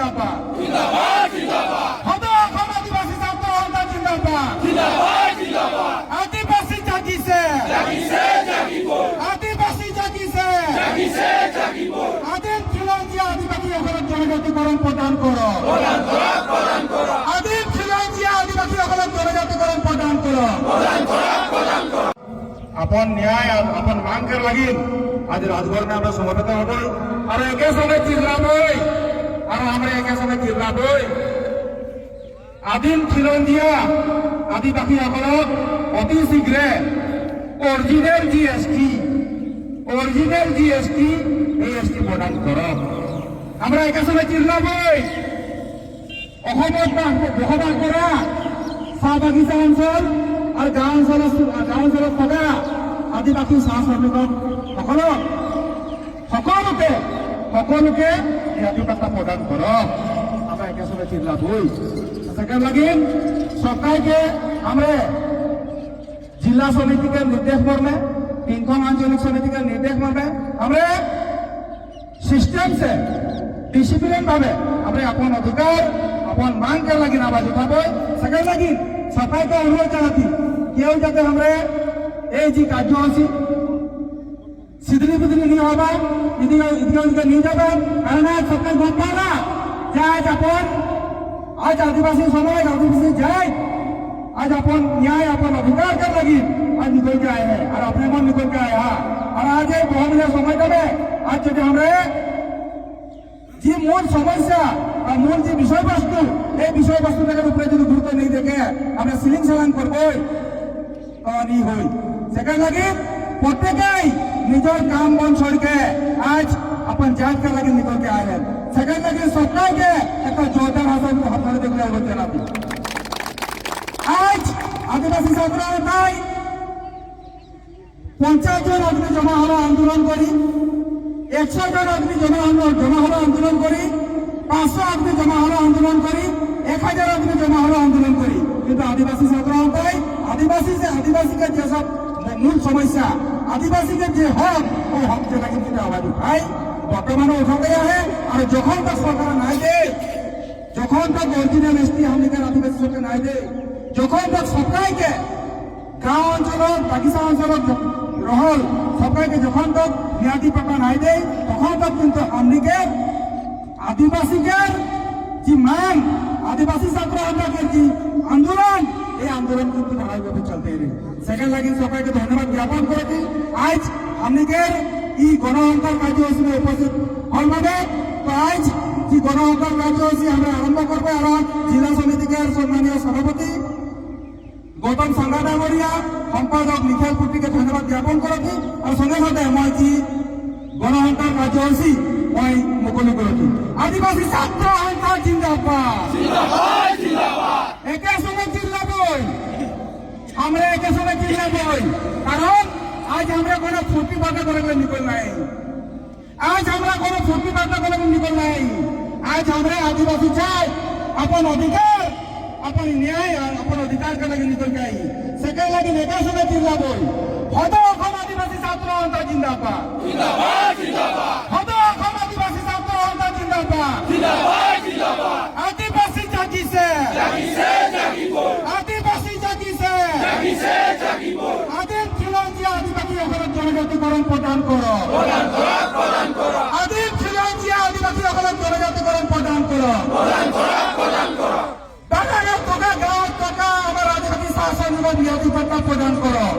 জিন্দাবাদ জিন্দাবাদ জিন্দাবাদ হদ অসম আদিবাসী ছাত্র সন্থা জিন্দাবাদ জিন্দাবাদ জিন্দাবাদ আদিবাসী জাগিছে জাগিছে জাগিব আদিবাসী জাগিছে জাগিছে জাগিব আদিম খিলঞ্জীয়া আদিবাসীসকলক জনজাতিকৰণ প্ৰদান কৰক প্রদান করা আদিম খিলঞ্জীয়া আদিবাসীসকলক জনজাতিকৰণ প্ৰদান কৰক প্রদান করা আপন ন্যায় আর আপন মাংকের লাগিন আজ রাজভবনে আমরা সমবেত হবই আর একে সঙ্গে চিল্লাবই আর আমরা একে সঙ্গে চিল্লাবই আদিম খিলঞ্জীয়া আদিবাসী সকলক অতি শীঘ্রে অরিজিনাল জিএসটি এই এসটি প্রদান করক আমরা একে সঙ্গে চিল্লাবই অসমত বসবাস কৰা চাহ বাগিচা অঞ্চল আর গাঁও অঞ্চলত থকা আদিবাসী চাহ শ্ৰমিকক সকলোকে নিরাপত্তা প্রদান করক আমরা একে সঙ্গে চিল্লাবই সেখান লাগি সরকারকে আমরা जिला समिति के निर्देश मर्मे 3 आंचलिक समिति के निर्देश मर्मे আমরা सिस्टम से डिसिप्लिन भावे আমরা अपन अधिकार अपन मांग के लगी आवाज उठाबो সেখান লাগি সরকারকে অনুরোধ জানাচ্ছি কেউ যাতে আমরা এই যে কার্যসূচি সিদ্ধি বুদ্ধি নিয়ে হবা ইদিকে নিয়ে যাবেন কারণ সরকার গম পায় না যে আজ आदिवासी समाज आदिवासी जाए आज अपन न्याय अपन अधिकार के लगी आज निकल के आए हैं और अपने मन निकल के आए हैं और आज ये बहुत समय जाए आज जो हमारे जी मूल समस्या और मूल जी विषय वस्तु ये विषय वस्तु ऊपर जो गुरुत्व नहीं देखे हमें सिलिंग सालान करबो नहीं हुई सेकेंड लगी प्रत्येक निजर काम बन छोड़ के आज अपन जांच के लगे निकल के आए हैं सेकेंड लगी सरकार के एक जोरदार हाथ देखने चला आज आदिवासी ছাত্র তাই 50 জন অগ্নি জমা হলো আন্দোলন করি 100 জন অগ্নি জমা হলো আন্দোলন করি 500 অগ্নি জমা হলো আন্দোলন করি 1000 অগ্নি জমা হলো আন্দোলন করি কিন্তু আদিবাসী ছাত্র তাই আদিবাসীকে যেসব মূল সমস্যা আদিবাসীকে যে হক ওই হক যেটা কিন্তু আওয়াজ উঠাই বর্তমানে উঠাতে আহে আর যখন তক সরকার নাই দে যখন তক অরিজিনাল এসটি হামলিকার আদিবাসী সরকার নাই দে যখন তক সরকারকে গাঁও অঞ্চলত বাগিচা অঞ্চলত রহল সরকারকে যখন তক ম্যাদি পাতা নাই দে তখন তক কিন্তু আমলিকে আদিবাসীদের যে মান আদিবাসী ছাত্র সন্থার যে আন্দোলন এই আন্দোলন কিন্তু ধারাবাহিকভাবে চলতে রয়ে সেখান লাগে সরকারকে ধন্যবাদ জ্ঞাপন করেছি আজ আমলিকের এই গণহত্যার কার্যসূচী উপস্থিত হল মানে তো আজ যে গণহত্যার কার্যসূচী আমরা আরম্ভ করবো আর জেলা সমিতিকে সম্মানীয় সভাপতি গৌতম সাংগাদামরিয়া সম্পাদক নিখিল পুটিকে ধন্যবাদ জ্ঞাপন করেছি আর সঙ্গে সাথে মই যে গণহত্যার কার্যসূচী মই মুকলি করেছি আদিবাসী ছাত্র সন্থা জিন্দাবাদ একে সঙ্গে চিল্লাবই আমরা একে সঙ্গে চিল্লাবই কারণ আজ আমরা কোনো ফুর্তি বার্তা করে নিকল নাই आज हमरा कोनो फुर्ती बात करे निकल नहीं आज हमरे आदिवासी चाय अपन अधिकार अपन न्याय अपन अधिकार के लगे निकल गई सेके लगे नेता समेत चिल्लाबो हद অসম आदिवासी ছাত্র সন্থা জিন্দাবাদ হদ অসম आदिवासी ছাত্র সন্থা জিন্দাবাদ আদিবাসী জাগিছে আদিবাসী জাগিছে আদিম খিলঞ্জীয়া আদিবাসীসকলক জনজাতিকরণ প্ৰদান কৰক আদিম খিলঞ্জীয়া আদিবাসীসকলক জনজাতিকরণ প্ৰদান কৰক বাগানত থকা গাঁৱত থকা আমাৰ আদিবাসী চাহ শ্ৰমিকক নিৰাপত্তা প্ৰদান কৰক